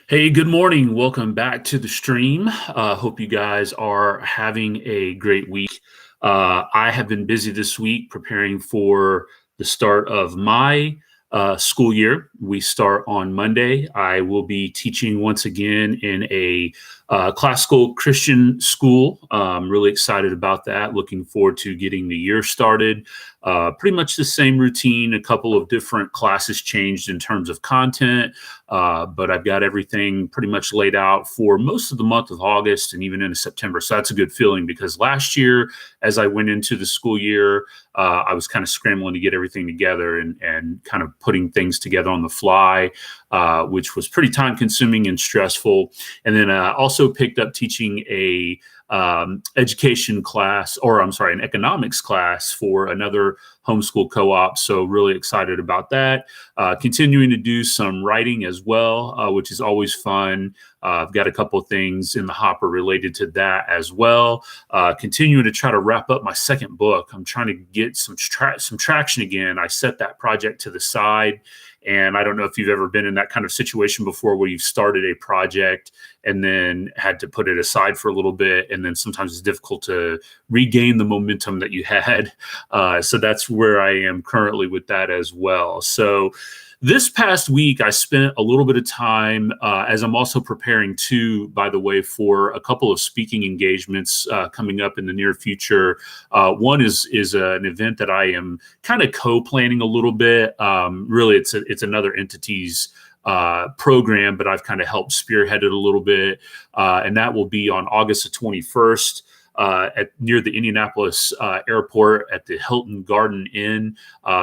Hey, good morning. Welcome back to the stream. Hope you guys are having a great week. I have been busy this week preparing for the start of my school year. We start on Monday. I will be teaching once again in a classical Christian school. I'm really excited about that. Looking forward to getting the year started. Pretty much the same routine, a couple of different classes changed in terms of content. But I've got everything pretty much laid out for most of the month of August and even into September. So that's a good feeling because last year, as I went into the school year, I was kind of scrambling to get everything together and kind of putting things together on the fly, which was pretty time consuming and stressful. And then also picked up teaching a education class, or I'm sorry, an economics class for another homeschool co-op. So really excited about that. Continuing to do some writing as well, which is always fun. I've got a couple of things in the hopper related to that as well. Continuing to try to wrap up my second book. I'm trying to get some traction again. I set that project to the side. And I don't know if you've ever been in that kind of situation before where you've started a project and then had to put it aside for a little bit. And then sometimes it's difficult to regain the momentum that you had. So that's where I am currently with that as well. So this past week, I spent a little bit of time as I'm also preparing too, by the way, for a couple of speaking engagements coming up in the near future. One is an event that I am kind of co-planning a little bit. Really, it's another entity's program, but I've kind of helped spearhead it a little bit. And that will be on August the 21st. Near the Indianapolis Airport at the Hilton Garden Inn.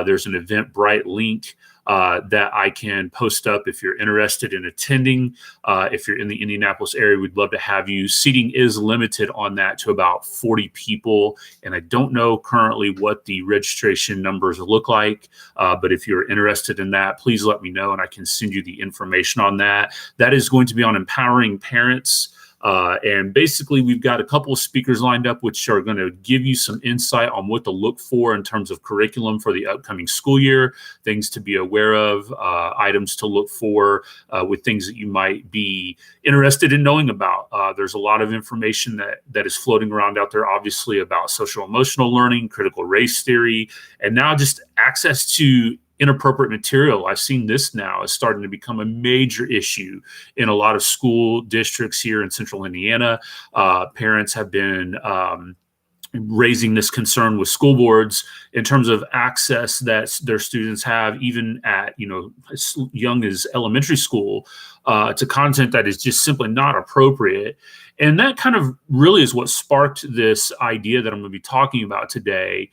There's an Eventbrite link that I can post up if you're interested in attending. If you're in the Indianapolis area, we'd love to have you. Seating is limited on that to about 40 people. And I don't know currently what the registration numbers look like. But if you're interested in that, please let me know and I can send you the information on that. That is going to be on empowering parents. And basically, we've got a couple of speakers lined up, which are going to give you some insight on what to look for in terms of curriculum for the upcoming school year, things to be aware of, items to look for with things that you might be interested in knowing about. There's a lot of information that is floating around out there, obviously, about social emotional learning, critical race theory, and now just access to inappropriate material. I've seen this now is starting to become a major issue in a lot of school districts here in central Indiana. Parents have been raising this concern with school boards in terms of access that their students have, even at as young as elementary school, to content that is just simply not appropriate. And that kind of really is what sparked this idea that I'm going to be talking about today,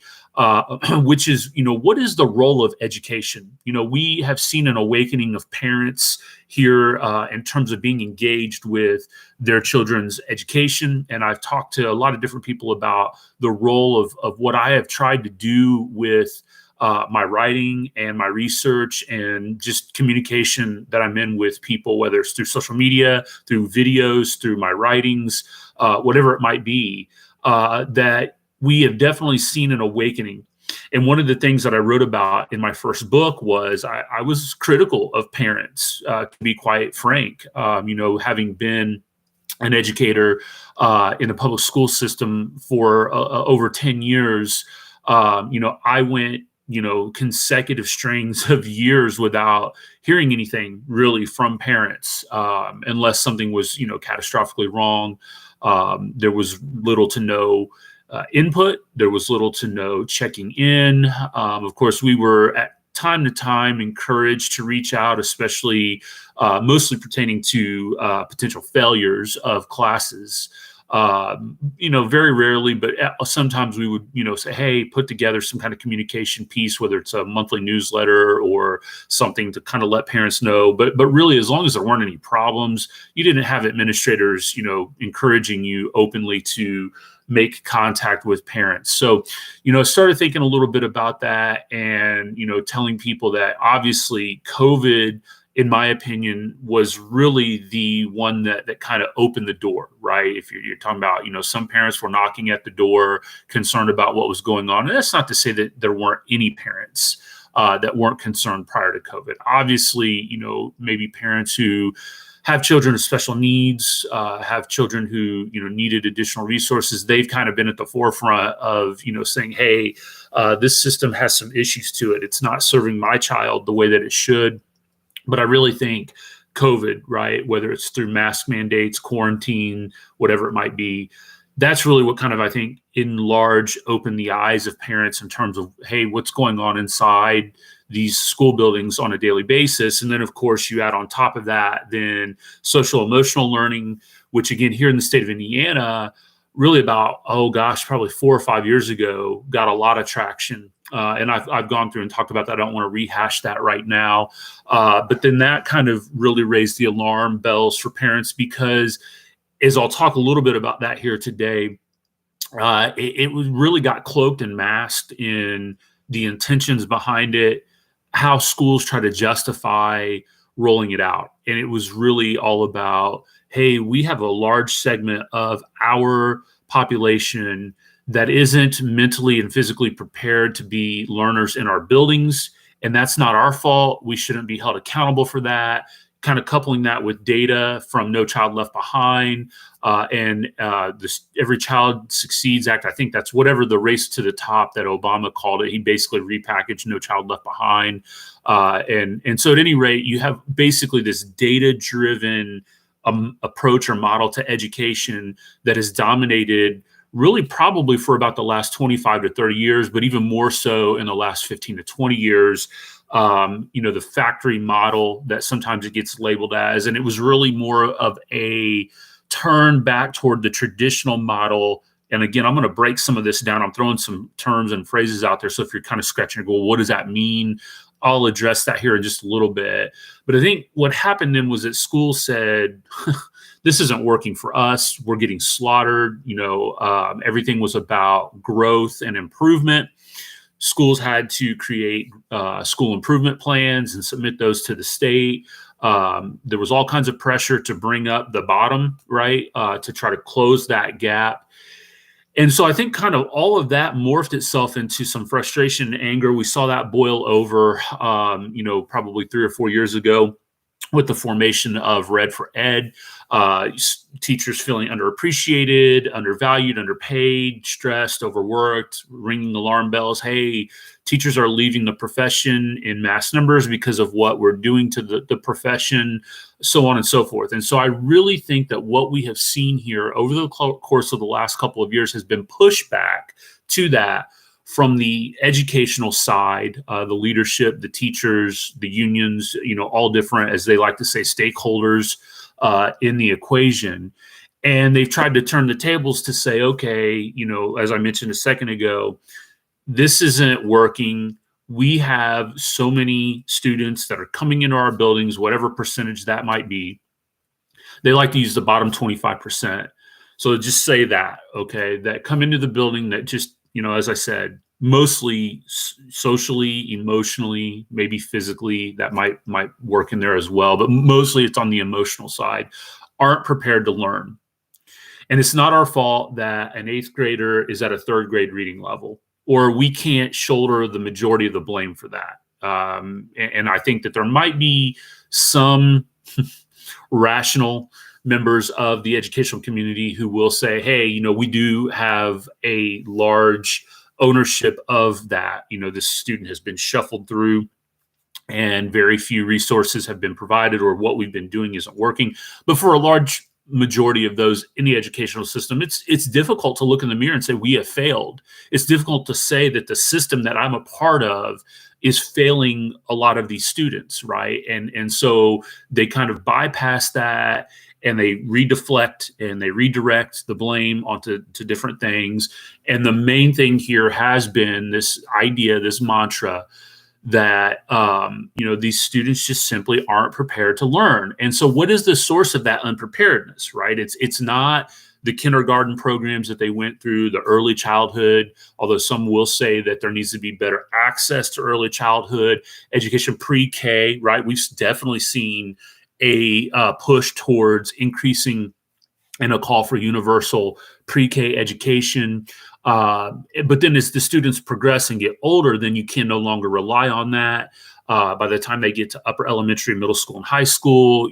which is, what is the role of education? We have seen an awakening of parents here in terms of being engaged with their children's education. And I've talked to a lot of different people about the role of what I have tried to do with my writing and my research and just communication that I'm in with people, whether it's through social media, through videos, through my writings, whatever it might be, that we have definitely seen an awakening. And one of the things that I wrote about in my first book was I was critical of parents, to be quite frank, having been an educator in the public school system for over 10 years. I went consecutive strings of years without hearing anything really from parents, unless something was, catastrophically wrong. There was little to no input. There was little to no checking in. Of course, we were at time to time encouraged to reach out, especially mostly pertaining to potential failures of classes. Very rarely, but sometimes we would, say, hey, put together some kind of communication piece, whether it's a monthly newsletter or something to kind of let parents know. But really, as long as there weren't any problems, you didn't have administrators, encouraging you openly to make contact with parents. So, started thinking a little bit about that and, telling people that obviously COVID, in my opinion, was really the one that kind of opened the door, right? If you're talking about, some parents were knocking at the door, concerned about what was going on. And that's not to say that there weren't any parents that weren't concerned prior to COVID. Obviously, maybe parents who have children with special needs, have children who, needed additional resources. They've kind of been at the forefront of, saying, hey, this system has some issues to it. It's not serving my child the way that it should. But I really think COVID, right, whether it's through mask mandates, quarantine, whatever it might be, that's really what kind of, I think, in large, opened the eyes of parents in terms of, hey, what's going on inside these school buildings on a daily basis. And then, of course, you add on top of that, then social emotional learning, which again, here in the state of Indiana, really about, probably 4 or 5 years ago, got a lot of traction. And I've gone through and talked about that. I don't want to rehash that right now. But then that kind of really raised the alarm bells for parents, because as I'll talk a little bit about that here today, it really got cloaked and masked in the intentions behind it, how schools try to justify rolling it out. And it was really all about, hey, we have a large segment of our population that isn't mentally and physically prepared to be learners in our buildings. And that's not our fault. We shouldn't be held accountable for that. Kind of coupling that with data from No Child Left Behind and this Every Child Succeeds Act. I think that's whatever the race to the top that Obama called it. He basically repackaged No Child Left Behind. And so at any rate, you have basically this data-driven approach or model to education that has dominated really probably for about the last 25 to 30 years, but even more so in the last 15 to 20 years. The factory model that sometimes it gets labeled as, and it was really more of a turn back toward the traditional model. And again, I'm going to break some of this down. I'm throwing some terms and phrases out there. So if you're kind of scratching your goal, what does that mean? I'll address that here in just a little bit. But I think what happened then was that school said, this isn't working for us. We're getting slaughtered. Everything was about growth and improvement. Schools had to create school improvement plans and submit those to the state. There was all kinds of pressure to bring up the bottom, right, to try to close that gap. And so I think kind of all of that morphed itself into some frustration and anger. We saw that boil over, probably 3 or 4 years ago with the formation of Red for Ed, teachers feeling underappreciated, undervalued, underpaid, stressed, overworked, ringing alarm bells. Hey, teachers are leaving the profession in mass numbers because of what we're doing to the profession, so on and so forth. And so I really think that what we have seen here over the course of the last couple of years has been pushback to that from the educational side, the leadership, the teachers, the unions, all different, as they like to say, stakeholders in the equation. And they've tried to turn the tables to say, okay, as I mentioned a second ago, this isn't working. We have so many students that are coming into our buildings, whatever percentage that might be. They like to use the bottom 25%. So just say that, okay, that come into the building that just, as I said, mostly socially, emotionally, maybe physically, that might work in there as well. But mostly it's on the emotional side, aren't prepared to learn. And it's not our fault that an 8th grader is at a 3rd grade reading level, or we can't shoulder the majority of the blame for that. And I think that there might be some rational members of the educational community who will say, hey, we do have a large ownership of that. This student has been shuffled through and very few resources have been provided, or what we've been doing isn't working. But for a large majority of those in the educational system, it's difficult to look in the mirror and say we have failed. It's difficult to say that the system that I'm a part of is failing a lot of these students, right? And so they kind of bypass that, and they redeflect and they redirect the blame onto different things. And the main thing here has been this idea, this mantra that, these students just simply aren't prepared to learn. And so what is the source of that unpreparedness, right? It's not the kindergarten programs that they went through, the early childhood, although some will say that there needs to be better access to early childhood education, pre-K, right? We've definitely seen a push towards increasing and a call for universal pre-K education. But then as the students progress and get older, then you can no longer rely on that. By the time they get to upper elementary, middle school, and high school,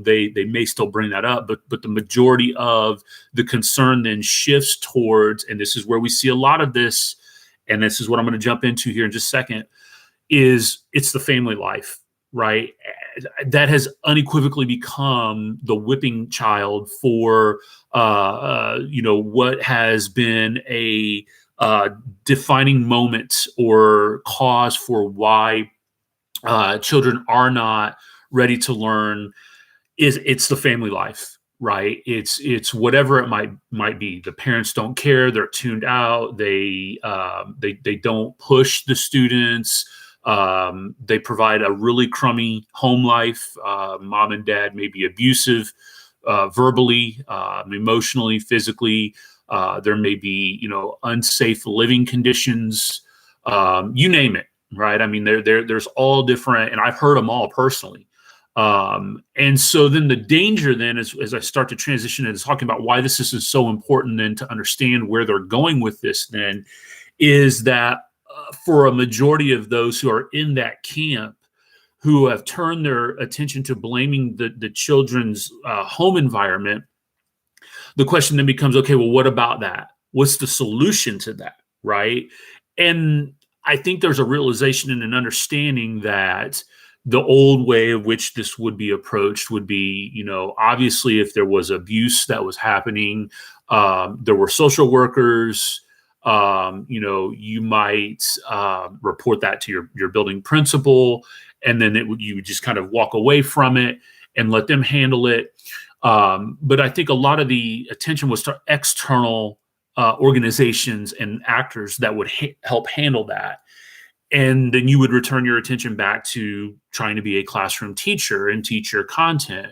they may still bring that up, but the majority of the concern then shifts towards, and this is where we see a lot of this, and this is what I'm going to jump into here in just a second, is it's the family life, right? That has unequivocally become the whipping child for, what has been a defining moment or cause for why children are not ready to learn. It's the family life, right? It's whatever it might be. The parents don't care; they're tuned out. They don't push the students. They provide a really crummy home life. Mom and dad may be abusive, verbally, emotionally, physically. There may be, unsafe living conditions. You name it, right? I mean, there's all different, and I've heard them all personally. And so then the danger then is, as I start to transition into talking about why this is so important then to understand where they're going with this then, is that for a majority of those who are in that camp, who have turned their attention to blaming the children's home environment, the question then becomes, okay, well, what about that? What's the solution to that, right? And I think there's a realization and an understanding that the old way of which this would be approached would be, obviously if there was abuse that was happening, there were social workers, you might report that to your building principal, and then you would just kind of walk away from it and let them handle it. But I think a lot of the attention was to external organizations and actors that would help handle that. And then you would return your attention back to trying to be a classroom teacher and teach your content.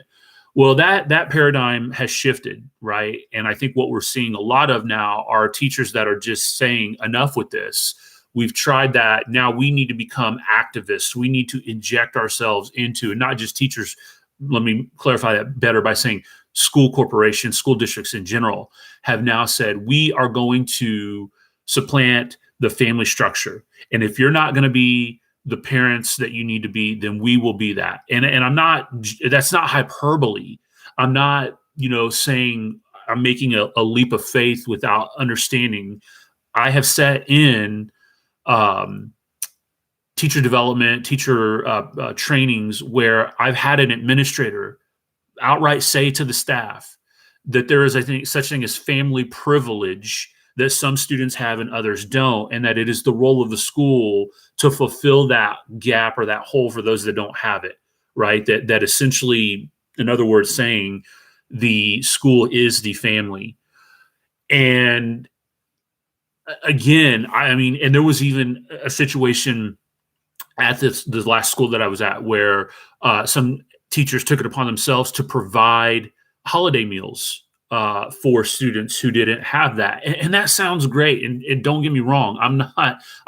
Well, that paradigm has shifted, right? And I think what we're seeing a lot of now are teachers that are just saying, enough with this. We've tried that. Now we need to become activists. We need to inject ourselves into, and not just teachers. Let me clarify that better by saying school corporations, school districts in general have now said, we are going to supplant the family structure. And if you're not going to be the parents that you need to be, then we will be that. And that's not hyperbole. I'm not, saying I'm making a leap of faith without understanding. I have sat in teacher development, teacher trainings where I've had an administrator outright say to the staff that there is, I think, such thing as family privilege that some students have and others don't, and that it is the role of the school to fulfill that gap or that hole for those that don't have it, right? That essentially, in other words, saying the school is the family. And again, and there was even a situation at the last school that I was at where some teachers took it upon themselves to provide holiday meals for students who didn't have that. And that sounds great. And don't get me wrong, I'm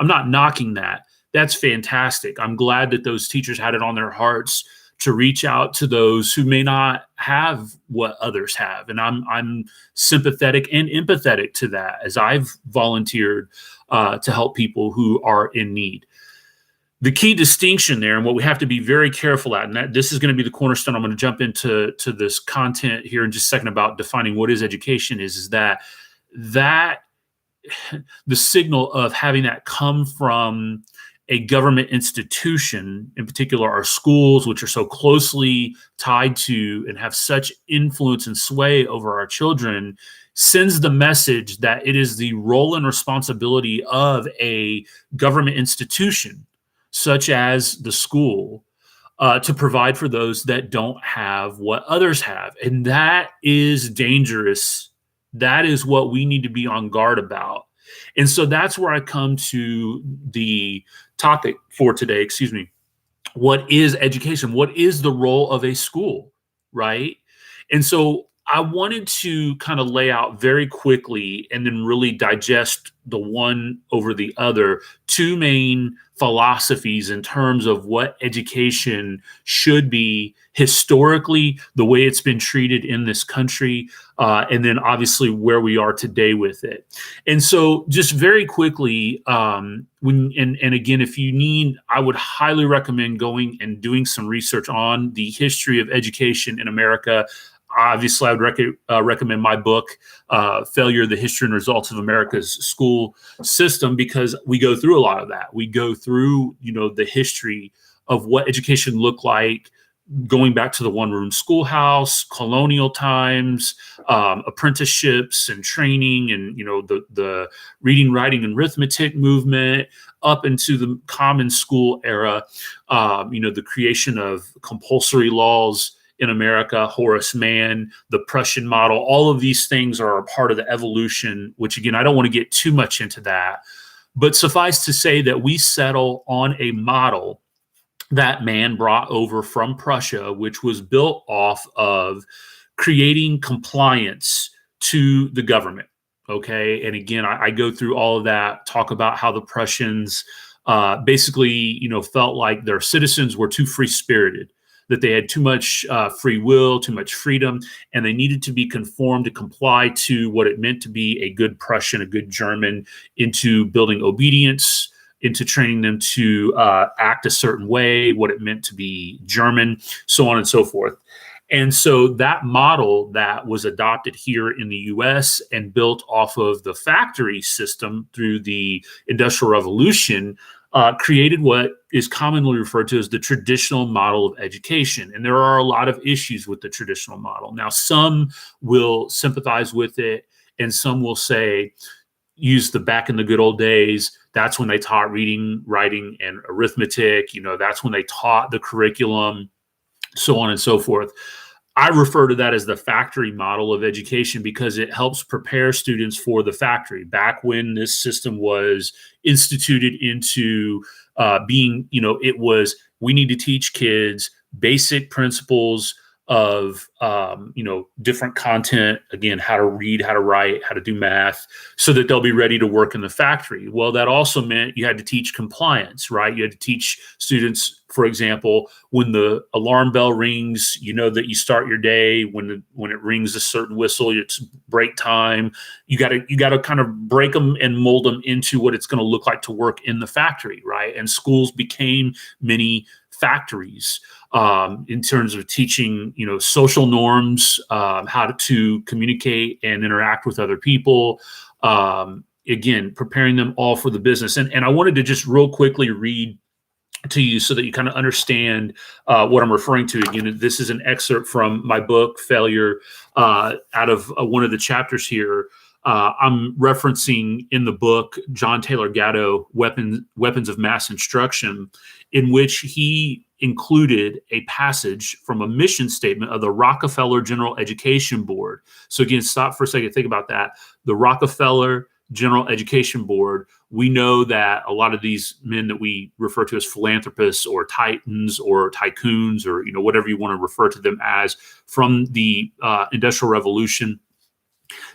not knocking that. That's fantastic. I'm glad that those teachers had it on their hearts to reach out to those who may not have what others have. And I'm sympathetic and empathetic to that, as I've volunteered to help people who are in need. The key distinction there, and what we have to be very careful at, and this is going to be the cornerstone. I'm going to jump into this content here in just a second about defining what is education, is that the signal of having that come from a government institution, in particular our schools, which are so closely tied to and have such influence and sway over our children, sends the message that it is the role and responsibility of a government institution, such as the school, to provide for those that don't have what others have. And that is dangerous. That is what we need to be on guard about. And so that's where I come to the topic for today, What is education? What is the role of a school, right? And so I wanted to kind of lay out very quickly and then really digest the one over the other, two main philosophies in terms of what education should be historically, the way it's been treated in this country, and then obviously where we are today with it. And so just very quickly, and again, if you need, I would highly recommend going and doing some research on the history of education in America. Obviously, I would recommend my book, Failure, the History and Results of America's School System, because we go through a lot of that. We go through, the history of what education looked like, going back to the one-room schoolhouse, colonial times, apprenticeships and training, and, the reading, writing, and arithmetic movement, up into the common school era, the creation of compulsory laws in America, Horace Mann, the Prussian model. All of these things are a part of the evolution, which, again, I don't want to get too much into that. But suffice to say that we settle on a model that man brought over from Prussia, which was built off of creating compliance to the government. Okay. And again, I go through all of that, talk about how the Prussians basically, felt like their citizens were too free-spirited, that they had too much free will, too much freedom, and they needed to be conformed to comply to what it meant to be a good Prussian, a good German, into building obedience, into training them to act a certain way, what it meant to be German, so on and so forth. And so that model that was adopted here in the US and built off of the factory system through the Industrial Revolution created what is commonly referred to as the traditional model of education. And there are a lot of issues with the traditional model. Now, some will sympathize with it, and some will say, use the back in the good old days. That's when they taught reading, writing, and arithmetic. That's when they taught the curriculum, so on and so forth. I refer to that as the factory model of education because it helps prepare students for the factory. Back when this system was instituted into being, it was, we need to teach kids basic principles of, different content, again, how to read, how to write, how to do math, so that they'll be ready to work in the factory. Well, that also meant you had to teach compliance, right? You had to teach students, for example, when the alarm bell rings, that you start your day. When it rings a certain whistle, it's break time. You got to kind of break them and mold them into what it's going to look like to work in the factory, right? And schools became mini factories in terms of teaching, social norms, how to communicate and interact with other people. Again, preparing them all for the business. And I wanted to just real quickly read to you so that you kind of understand what I'm referring to. Again, this is an excerpt from my book, Failure, out of one of the chapters here. I'm referencing in the book John Taylor Gatto, Weapons of Mass Instruction, in which he included a passage from a mission statement of the Rockefeller General Education Board. So again, stop for a second, think about that. The Rockefeller General Education Board, we know that a lot of these men that we refer to as philanthropists or titans or tycoons or whatever you want to refer to them as from the Industrial Revolution,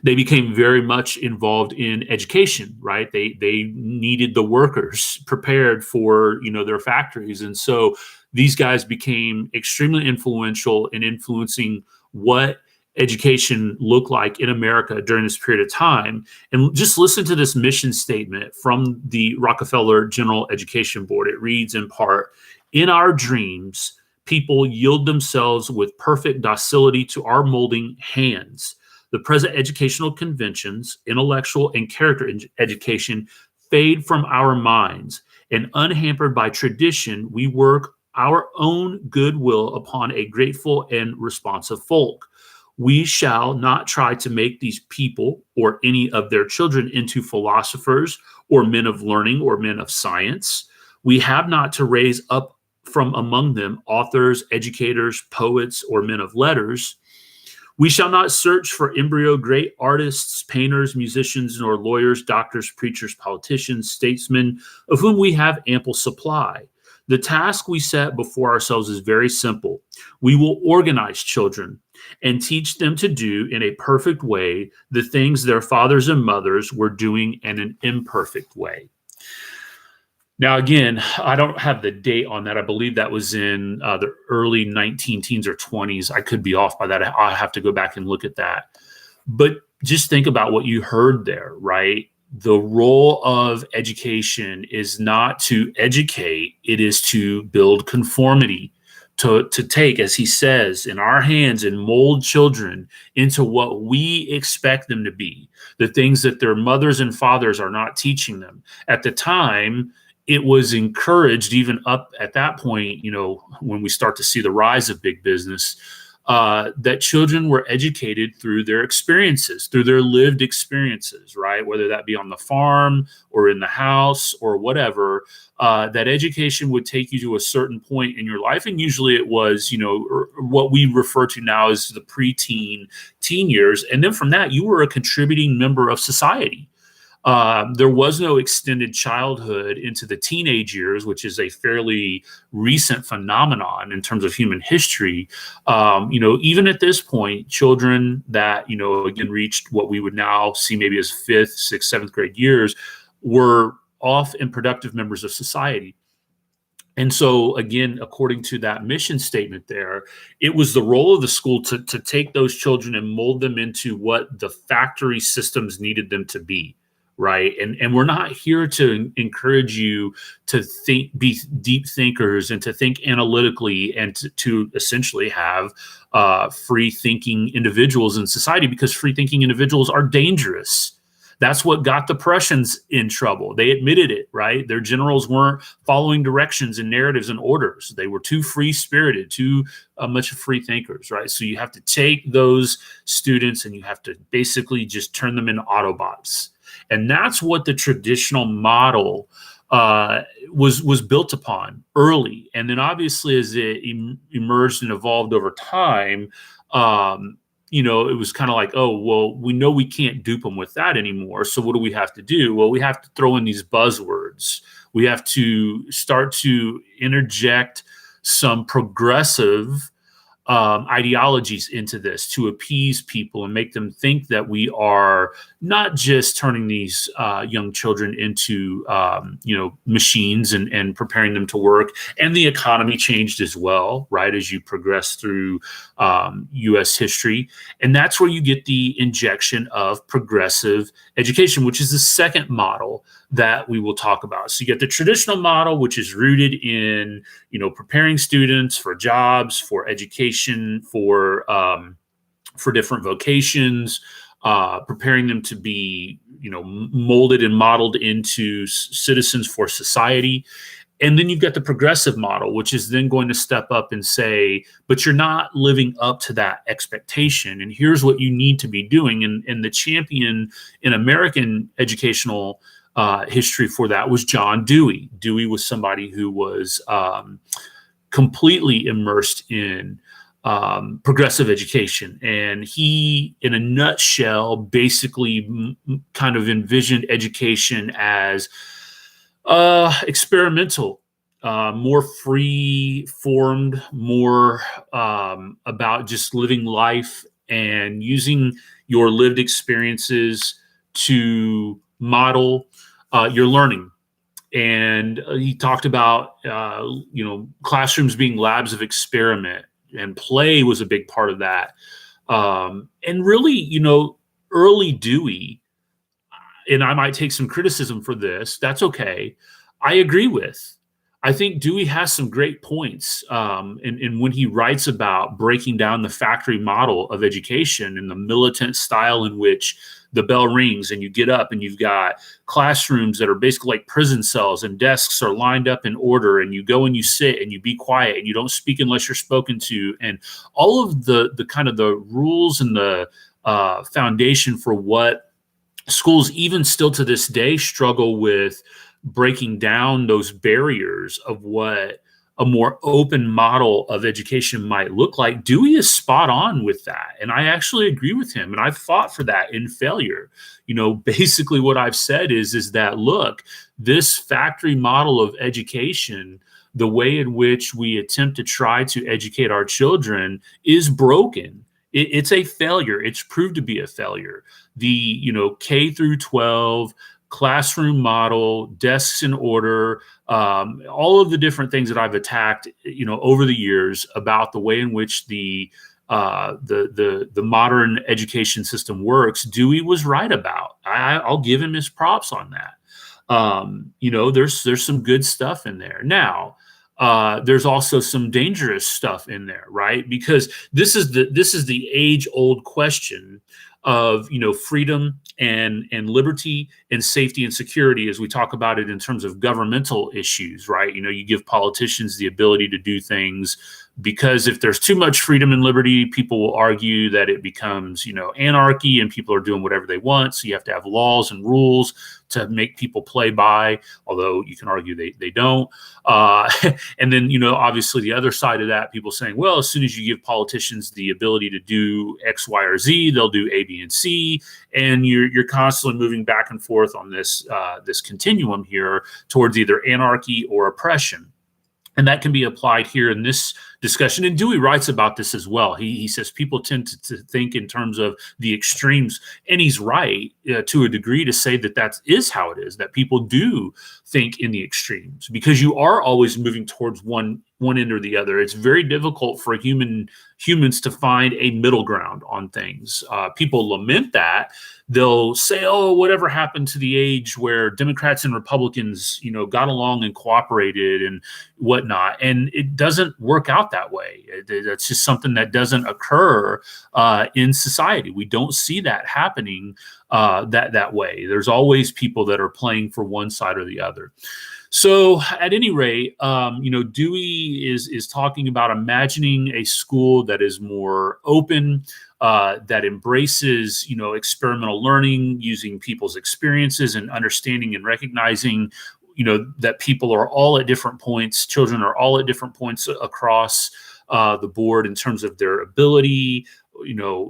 they became very much involved in education, right? They needed the workers prepared for their factories, and so these guys became extremely influential in influencing what education looked like in America during this period of time. And just listen to this mission statement from the Rockefeller General Education Board. It reads in part, "In our dreams, people yield themselves with perfect docility to our molding hands. The present educational conventions, intellectual and character education fade from our minds, and unhampered by tradition, we work our own goodwill upon a grateful and responsive folk. We shall not try to make these people or any of their children into philosophers or men of learning or men of science. We have not to raise up from among them authors, educators, poets, or men of letters. We shall not search for embryo great artists, painters, musicians, nor lawyers, doctors, preachers, politicians, statesmen, of whom we have ample supply. The task we set before ourselves is very simple. We will organize children. and teach them to do in a perfect way the things their fathers and mothers were doing in an imperfect way. Now, again, I don't have the date on that. I believe that was in the early 19 teens or 20s. I could be off by that. I'll have to go back and look at that. But just think about what you heard there, right? The role of education is not to educate, it is to build conformity, to take, as he says, in our hands and mold children into what we expect them to be, the things that their mothers and fathers are not teaching them. At the time, it was encouraged, even up at that point, when we start to see the rise of big business, that children were educated through their experiences, through their lived experiences, right? Whether that be on the farm or in the house or whatever, that education would take you to a certain point in your life. And usually it was, what we refer to now as the preteen, teen years. And then from that, you were a contributing member of society. There was no extended childhood into the teenage years, which is a fairly recent phenomenon in terms of human history. Even at this point, children that, again, reached what we would now see maybe as 5th, 6th, 7th grade years were off and productive members of society. And so, again, according to that mission statement there, it was the role of the school to take those children and mold them into what the factory systems needed them to be. Right. And we're not here to encourage you to be deep thinkers and to think analytically and to essentially have free thinking individuals in society, because free thinking individuals are dangerous. That's what got the Prussians in trouble. They admitted it, right? Their generals weren't following directions and narratives and orders. They were too free spirited, too much free thinkers, right? So you have to take those students and you have to basically just turn them into Autobots. And that's what the traditional model was built upon early. And then obviously as it emerged and evolved over time, it was kind of like, oh, well, we know we can't dupe them with that anymore. So what do we have to do? Well, we have to throw in these buzzwords. We have to start to interject some progressive ideologies into this to appease people and make them think that we are not just turning these young children into machines and preparing them to work. And the economy changed as well, right, as you progress through U.S. history. And that's where you get the injection of progressive education, which is the second model that we will talk about. So you get the traditional model, which is rooted in, preparing students for jobs, for education, for different vocations, preparing them to be, molded and modeled into citizens for society. And then you've got the progressive model, which is then going to step up and say, but you're not living up to that expectation. And here's what you need to be doing. And the champion in American educational history for that was John Dewey. Dewey was somebody who was completely immersed in progressive education. And he, in a nutshell, basically kind of envisioned education as experimental, more free-formed, more about just living life and using your lived experiences to model your learning. And he talked about, classrooms being labs of experiment, and play was a big part of that. And really, early Dewey, and I might take some criticism for this, that's okay, I agree with. I think Dewey has some great points. And when he writes about breaking down the factory model of education and the militant style in which the bell rings and you get up and you've got classrooms that are basically like prison cells and desks are lined up in order, and you go and you sit and you be quiet and you don't speak unless you're spoken to, and all of the kind of the rules and the foundation for what schools even still to this day struggle with, breaking down those barriers of what a more open model of education might look like. Dewey is spot on with that. And I actually agree with him. And I've fought for that in failure. Basically what I've said is that, look, this factory model of education, the way in which we attempt to try to educate our children, is broken. It's a failure. It's proved to be a failure. The, K through 12 classroom model, desks in order, all of the different things that I've attacked, over the years about the way in which the modern education system works, Dewey was right about. I'll give him his props on that. There's some good stuff in there. Now, there's also some dangerous stuff in there, right? Because this is the age-old question of freedom and liberty and safety and security, as we talk about it in terms of governmental issues, right? You give politicians the ability to do things, because if there's too much freedom and liberty, people will argue that it becomes anarchy and people are doing whatever they want. So you have to have laws and rules to make people play by, although you can argue they don't. And then, obviously the other side of that, people saying, well, as soon as you give politicians the ability to do X, Y, or Z, they'll do A, B, and C. And you're constantly moving back and forth on this continuum here towards either anarchy or oppression. And that can be applied here in this discussion. And Dewey writes about this as well. He says people tend to think in terms of the extremes. And he's right to a degree to say that is how it is, that people do think in the extremes, because you are always moving towards one end or the other. It's very difficult for humans to find a middle ground on things. People lament that. They'll say, oh, whatever happened to the age where Democrats and Republicans, got along and cooperated and whatnot. And it doesn't work out that way. That's just something that doesn't occur in society. We don't see that happening that way. There's always people that are playing for one side or the other. So at any rate, Dewey is talking about imagining a school that is more open, that embraces, experimental learning, using people's experiences and understanding and recognizing, that people are all at different points. Children are all at different points across the board in terms of their ability,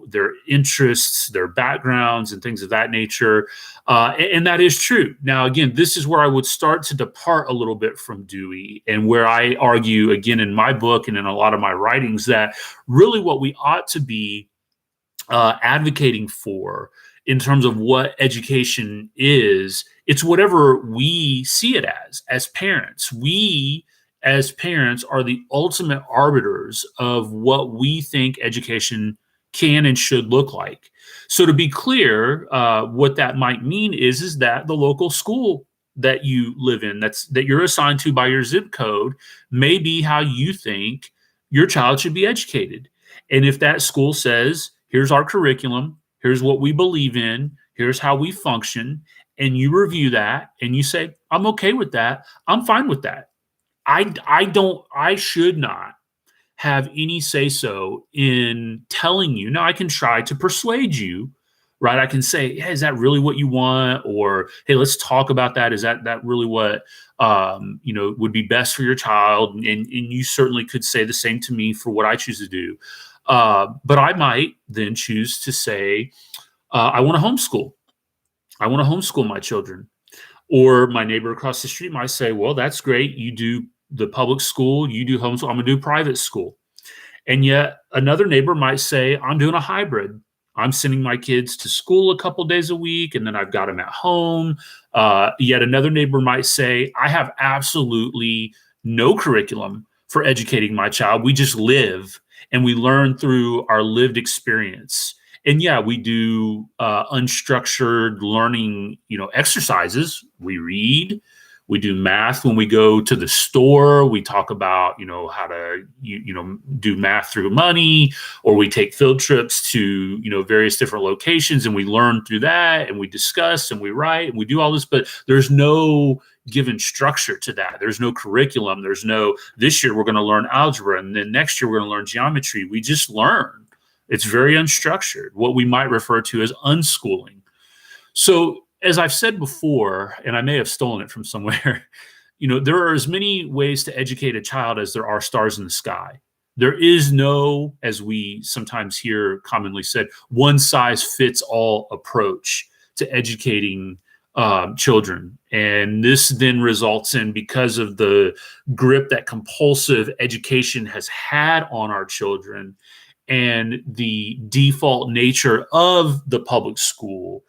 their interests, their backgrounds, and things of that nature. And that is true. Now, again, this is where I would start to depart a little bit from Dewey, and where I argue, again, in my book and in a lot of my writings, that really what we ought to be advocating for in terms of what education is, it's whatever we see it as parents. We, as parents, are the ultimate arbiters of what we think education can and should look like. So to be clear, what that might mean is that the local school that you live in, that you're assigned to by your zip code, may be how you think your child should be educated. And if that school says, here's our curriculum, here's what we believe in, here's how we function, and you review that and you say, I'm okay with that, I'm fine with that. I should not have any say-so in telling you. Now, I can try to persuade you, right? I can say, hey, is that really what you want? Or, hey, let's talk about that. Is that really what, would be best for your child? And you certainly could say the same to me for what I choose to do. But I might then choose to say, I want to homeschool. I want to homeschool my children. Or my neighbor across the street might say, well, that's great. You do the public school, you do homeschool, I'm going to do private school. And yet another neighbor might say, I'm doing a hybrid. I'm sending my kids to school a couple days a week, and then I've got them at home. Yet another neighbor might say, I have absolutely no curriculum for educating my child. We just live, and we learn through our lived experience. And yeah, we do unstructured learning, exercises. We read, we do math when we go to the store. We talk about, how to, do math through money, or we take field trips to, various different locations, and we learn through that, and we discuss and we write and we do all this, but there's no given structure to that. There's no curriculum. There's no, this year we're going to learn algebra, and then next year we're going to learn geometry. We just learn. It's very unstructured, what we might refer to as unschooling. So as I've said before, and I may have stolen it from somewhere, there are as many ways to educate a child as there are stars in the sky. There is no, as we sometimes hear commonly said, one size fits all approach to educating children. And this then results in, because of the grip that compulsive education has had on our children, and the default nature of the public school,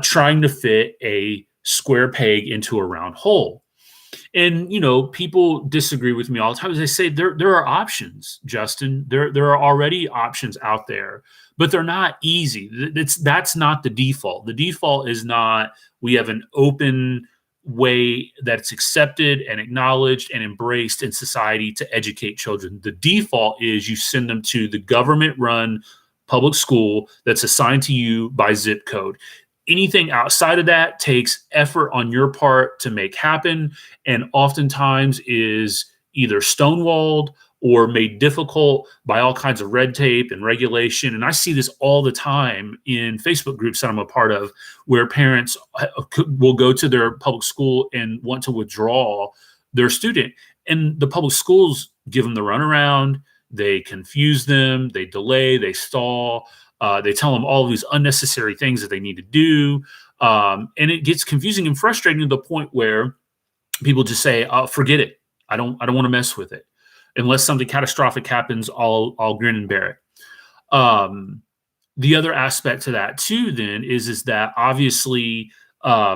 trying to fit a square peg into a round hole. And people disagree with me all the time. They say there are options, Justin. There are already options out there, but they're not easy. That's not the default. The default is not we have an open way that's accepted and acknowledged and embraced in society to educate children. The default is you send them to the government-run public school that's assigned to you by zip code. Anything outside of that takes effort on your part to make happen, and oftentimes is either stonewalled or made difficult by all kinds of red tape and regulation. And I see this all the time in Facebook groups that I'm a part of, where parents will go to their public school and want to withdraw their student, and the public schools give them the runaround. They confuse them, they delay, they stall. They tell them all of these unnecessary things that they need to do. And it gets confusing and frustrating to the point where people just say, "Oh, forget it. I don't want to mess with it. Unless something catastrophic happens, I'll grin and bear it." The other aspect to that too, then, is that obviously,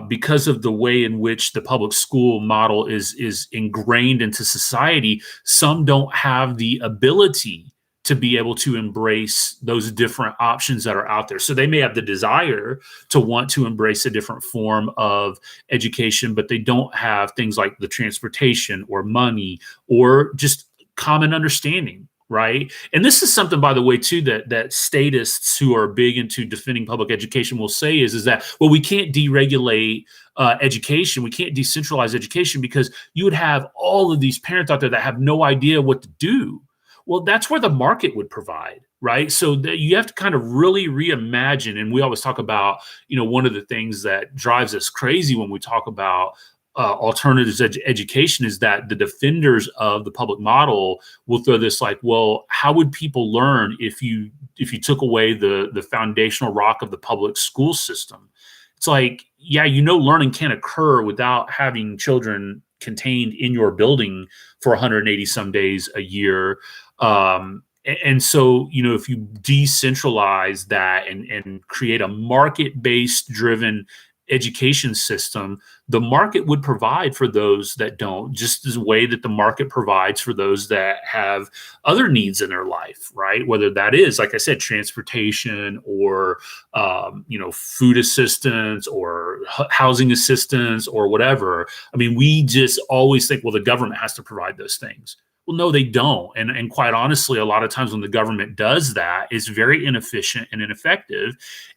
because of the way in which the public school model is ingrained into society, some don't have the ability to be able to embrace those different options that are out there. So they may have the desire to want to embrace a different form of education, but they don't have things like the transportation or money or just common understanding, right? And this is something, by the way, too, that statists who are big into defending public education will say is that, well, we can't deregulate education. We can't decentralize education because you would have all of these parents out there that have no idea what to do. Well, that's where the market would provide, right? So you have to kind of really reimagine. And we always talk about, one of the things that drives us crazy when we talk about alternatives education is that the defenders of the public model will throw this like, well, how would people learn if you took away the foundational rock of the public school system? It's like, yeah, learning can't occur without having children contained in your building for 180 some days a year. And so, if you decentralize that and create a market-based driven education system, the market would provide for those that don't, just as a way that the market provides for those that have other needs in their life, right? Whether that is, like I said, transportation or, food assistance or housing assistance or whatever. I mean, we just always think, well, the government has to provide those things. Well, no, they don't. And quite honestly, a lot of times when the government does that, it's very inefficient and ineffective.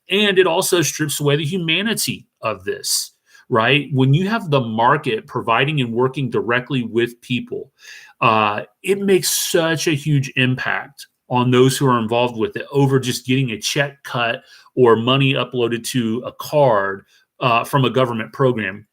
And it also strips away the humanity of this, right? When you have the market providing and working directly with people, it makes such a huge impact on those who are involved with it over just getting a check cut or money uploaded to a card from a government program.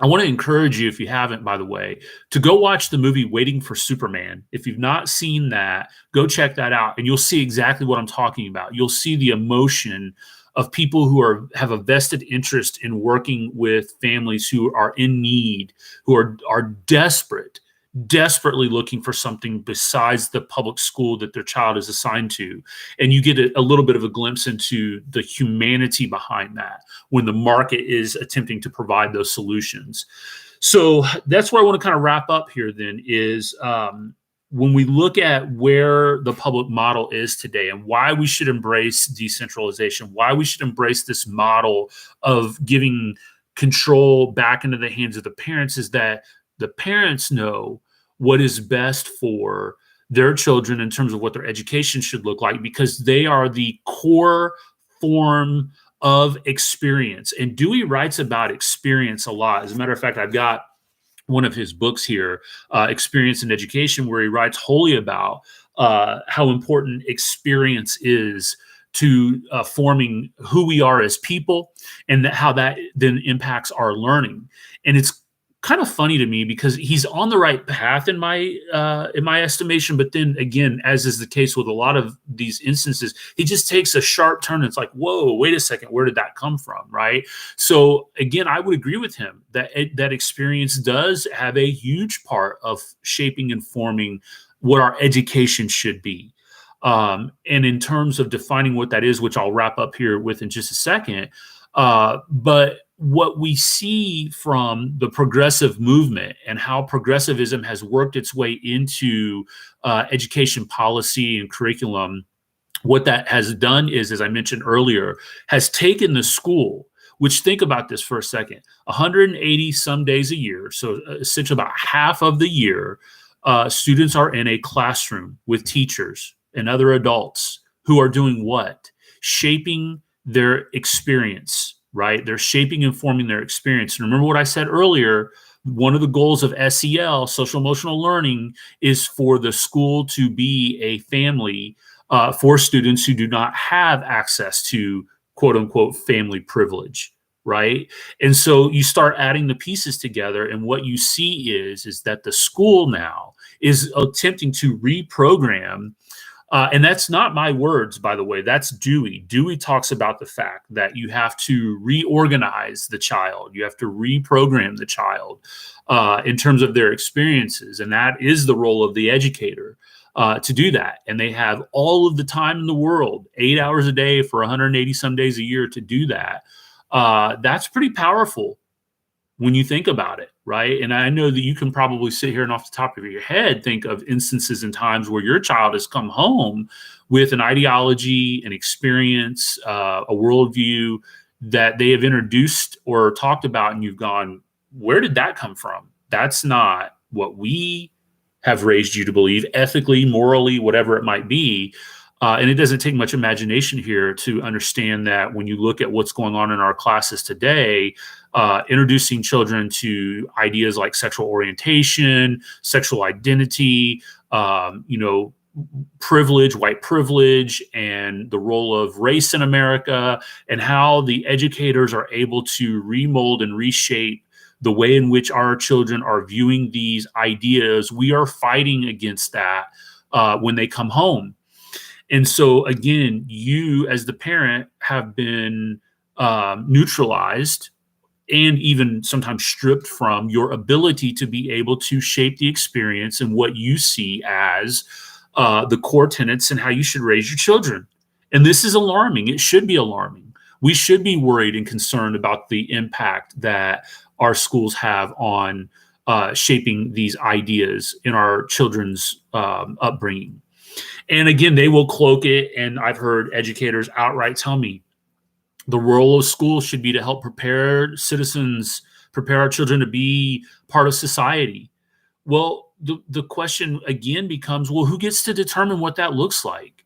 I want to encourage you, if you haven't, by the way, to go watch the movie Waiting for Superman. If you've not seen that, go check that out, and you'll see exactly what I'm talking about. You'll see the emotion of people who have a vested interest in working with families who are in need, who are desperately looking for something besides the public school that their child is assigned to. And you get a little bit of a glimpse into the humanity behind that when the market is attempting to provide those solutions. So that's where I want to kind of wrap up here then is when we look at where the public model is today and why we should embrace decentralization, why we should embrace this model of giving control back into the hands of the parents, is that the parents know what is best for their children in terms of what their education should look like, because they are the core form of experience. And Dewey writes about experience a lot. As a matter of fact, I've got one of his books here, Experience in Education, where he writes wholly about how important experience is to forming who we are as people, and how that then impacts our learning. And it's kind of funny to me because he's on the right path in my estimation, but then again, as is the case with a lot of these instances, he just takes a sharp turn. It's like, whoa, wait a second, where did that come from, right? So again, I would agree with him that that experience does have a huge part of shaping and forming what our education should be. And in terms of defining what that is, which I'll wrap up here with in just a second, but what we see from the progressive movement and how progressivism has worked its way into education policy and curriculum, what that has done is, as I mentioned earlier, has taken the school, which, think about this for a second, 180 some days a year, so essentially about half of the year, students are in a classroom with teachers and other adults who are doing what? Shaping their experience, right? They're shaping and forming their experience. And remember what I said earlier, one of the goals of SEL, social emotional learning, is for the school to be a family for students who do not have access to quote unquote family privilege, right? And so you start adding the pieces together, and what you see is that the school now is attempting to reprogram. And that's not my words, by the way. That's Dewey. Dewey talks about the fact that you have to reorganize the child. You have to reprogram the child in terms of their experiences. And that is the role of the educator to do that. And they have all of the time in the world, 8 hours a day for 180 some days a year to do that. That's pretty powerful when you think about it, right? And I know that you can probably sit here and off the top of your head think of instances and times where your child has come home with an ideology, an experience, a worldview that they have introduced or talked about, and you've gone, where did that come from? That's not what we have raised you to believe, ethically, morally, whatever it might be. And it doesn't take much imagination here to understand that when you look at what's going on in our classes today, introducing children to ideas like sexual orientation, sexual identity, privilege, white privilege, and the role of race in America, and how the educators are able to remold and reshape the way in which our children are viewing these ideas. We are fighting against that when they come home. And so, again, you as the parent have been neutralized and even sometimes stripped from your ability to be able to shape the experience and what you see as the core tenets and how you should raise your children. And this is alarming. It should be alarming. We should be worried and concerned about the impact that our schools have on shaping these ideas in our children's upbringing. And again, they will cloak it. And I've heard educators outright tell me the role of school should be to help prepare citizens, prepare our children to be part of society. Well, the question again becomes, well, who gets to determine what that looks like?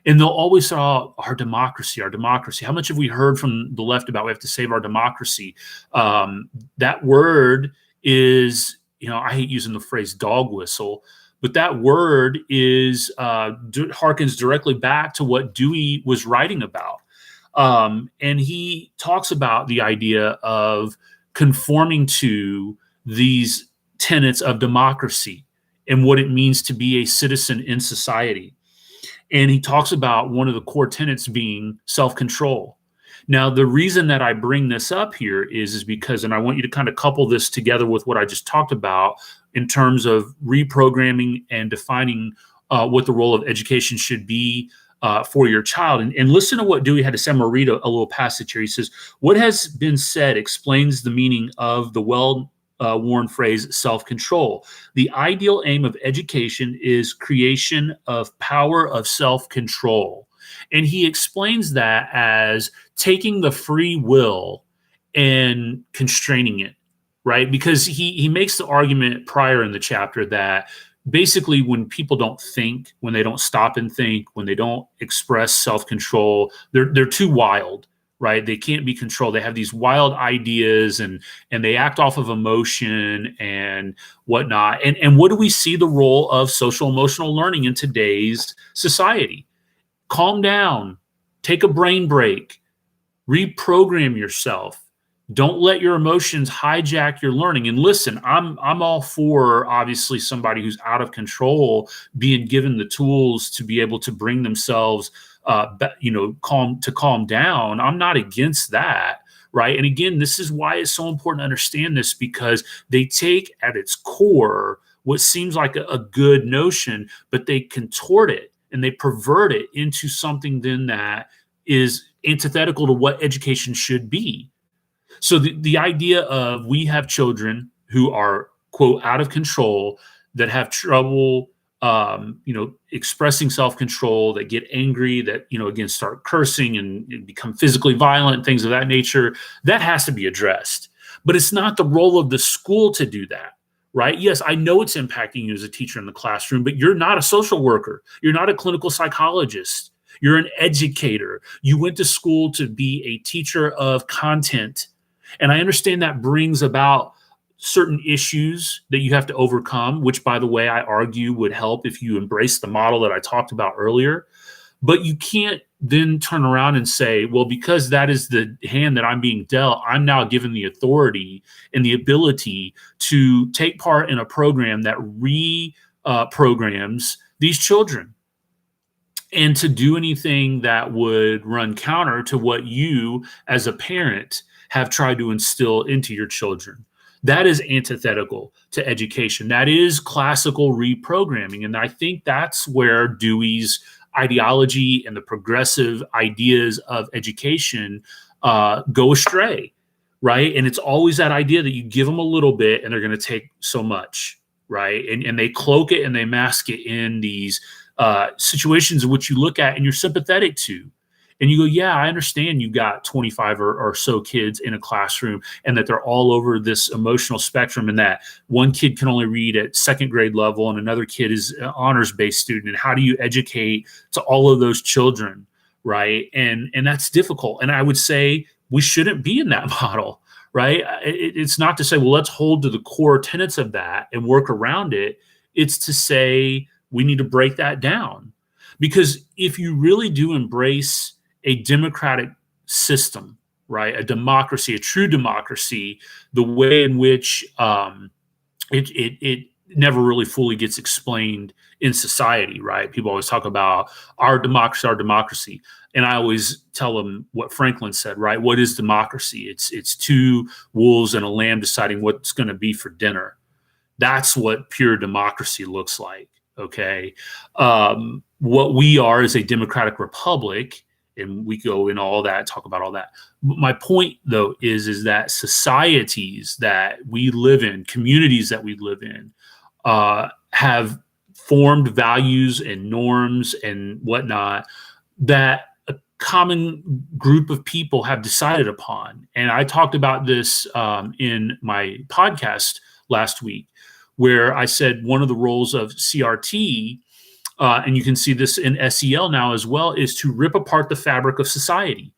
And they'll always say, oh, our democracy, our democracy. How much have we heard from the left about we have to save our democracy? That word is, I hate using the phrase dog whistle, but that word is harkens directly back to what Dewey was writing about. And he talks about the idea of conforming to these tenets of democracy and what it means to be a citizen in society. And he talks about one of the core tenets being self-control. Now, the reason that I bring this up here is because, and I want you to kind of couple this together with what I just talked about in terms of reprogramming and defining what the role of education should be for your child. And listen to what Dewey had to say. I'm going to read a little passage here. He says, what has been said explains the meaning of the well-worn phrase self-control. The ideal aim of education is creation of power of self-control. And he explains that as taking the free will and constraining it, right? Because he makes the argument prior in the chapter that basically when people don't think, when they don't stop and think, when they don't express self-control, they're too wild, right? They can't be controlled. They have these wild ideas and they act off of emotion and whatnot. And what do we see the role of social emotional learning in today's society? Calm down, take a brain break, reprogram yourself. Don't let your emotions hijack your learning. And listen, I'm all for obviously somebody who's out of control being given the tools to be able to bring themselves, calm down. I'm not against that, right? And again, this is why it's so important to understand this, because they take at its core what seems like a good notion, but they contort it and they pervert it into something then that is antithetical to what education should be. So the idea of we have children who are, quote, out of control, that have trouble, expressing self-control, that get angry, that, again, start cursing and become physically violent, things of that nature, that has to be addressed. But it's not the role of the school to do that, right? Yes, I know it's impacting you as a teacher in the classroom, but you're not a social worker. You're not a clinical psychologist. You're an educator. You went to school to be a teacher of content. And I understand that brings about certain issues that you have to overcome, which, by the way, I argue would help if you embrace the model that I talked about earlier. But you can't then turn around and say, well, because that is the hand that I'm being dealt, I'm now given the authority and the ability to take part in a program that reprograms these children, and to do anything that would run counter to what you as a parent have tried to instill into your children. That is antithetical to education. That is classical reprogramming. And I think that's where Dewey's ideology and the progressive ideas of education go astray, right? And it's always that idea that you give them a little bit and they're going to take so much, right? And they cloak it and they mask it in these situations in which you look at and you're sympathetic to. And you go, yeah, I understand you got 25 or so kids in a classroom and that they're all over this emotional spectrum, and that one kid can only read at second grade level and another kid is an honors-based student. And how do you educate to all of those children, right? And that's difficult. And I would say we shouldn't be in that model, right? It's not to say, well, let's hold to the core tenets of that and work around it. It's to say we need to break that down. Because if you really do embrace a democratic system, right, a democracy, a true democracy, the way in which it never really fully gets explained in society, right? People always talk about our democracy. And I always tell them what Franklin said, right? What is democracy? It's two wolves and a lamb deciding what's going to be for dinner. That's what pure democracy looks like, okay? What we are is a democratic republic, and we go in all that, talk about all that. My point, though, is that societies that we live in, communities that we live in, have formed values and norms and whatnot that a common group of people have decided upon. And I talked about this in my podcast last week, where I said one of the roles of CRT, and you can see this in SEL now as well, is to rip apart the fabric of society.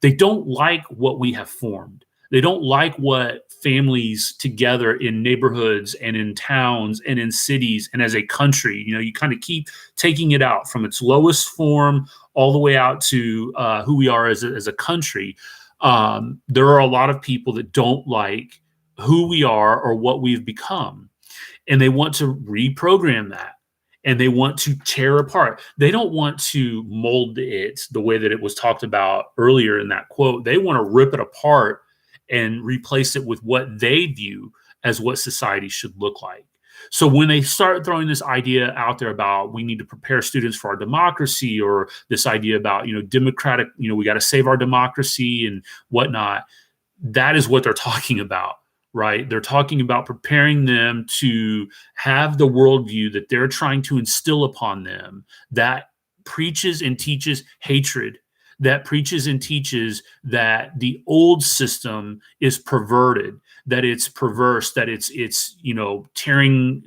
They don't like what we have formed. They don't like what families together in neighborhoods and in towns and in cities and as a country, you kind of keep taking it out from its lowest form all the way out to who we are as a country. There are a lot of people that don't like who we are or what we've become, and they want to reprogram that. And they want to tear apart. They don't want to mold it the way that it was talked about earlier in that quote. They want to rip it apart and replace it with what they view as what society should look like. So when they start throwing this idea out there about we need to prepare students for our democracy, or this idea about, democratic, we got to save our democracy and whatnot, that is what they're talking about. Right? They're talking about preparing them to have the worldview that they're trying to instill upon them that preaches and teaches hatred, that preaches and teaches that the old system is perverted, that it's perverse, that it's tearing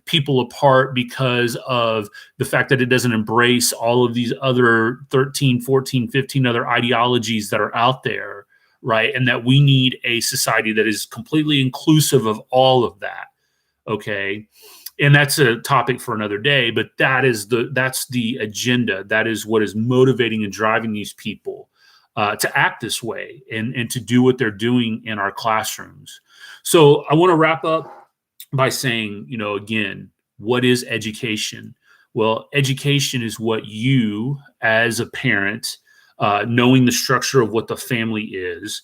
people apart because of the fact that it doesn't embrace all of these other 13, 14, 15 other ideologies that are out there. Right. And that we need a society that is completely inclusive of all of that. Okay. And that's a topic for another day, but that's the agenda. That is what is motivating and driving these people to act this way and to do what they're doing in our classrooms. So I want to wrap up by saying, again, what is education? Well, education is what you as a parent, knowing the structure of what the family is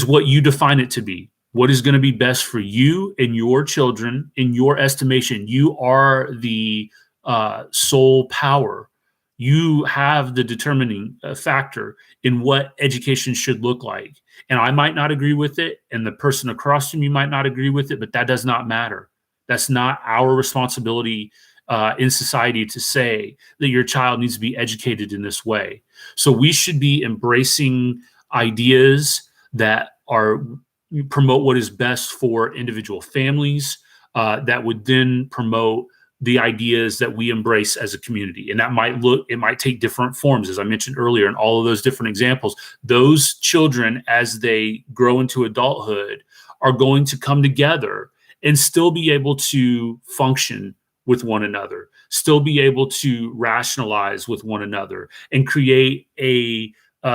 what you define it to be. What is going to be best for you and your children, in your estimation. You are the sole power. You have the determining factor in what education should look like. And I might not agree with it, and the person across from you might not agree with it, but that does not matter. That's not our responsibility in society to say that your child needs to be educated in this way. So we should be embracing ideas that are promote what is best for individual families, that would then promote the ideas that we embrace as a community. And it might take different forms, as I mentioned earlier, in all of those different examples. Those children, as they grow into adulthood, are going to come together and still be able to function with one another, still be able to rationalize with one another, and create a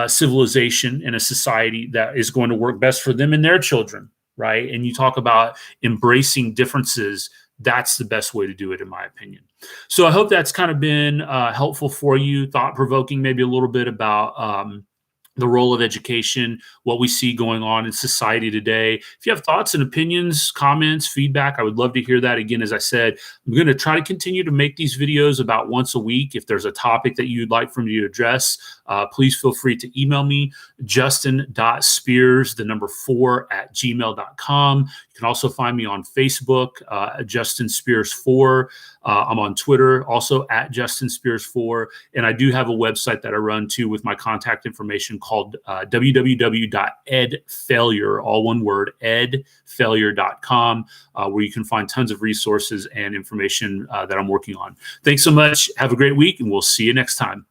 civilization and a society that is going to work best for them and their children, right? And you talk about embracing differences. That's the best way to do it, in my opinion. So I hope that's kind of been helpful for you, thought-provoking, maybe a little bit about the role of education, what we see going on in society today. If you have thoughts and opinions, comments, feedback, I would love to hear that. Again, as I said, I'm going to try to continue to make these videos about once a week. If there's a topic that you'd like for me to address, please feel free to email me, justin.spears4@gmail.com. You can also find me on Facebook, Justin Spears 4. I'm on Twitter, also @Justin Spears 4. And I do have a website that I run too with my contact information called www.edfailure, all one word, edfailure.com, where you can find tons of resources and information that I'm working on. Thanks so much. Have a great week, and we'll see you next time.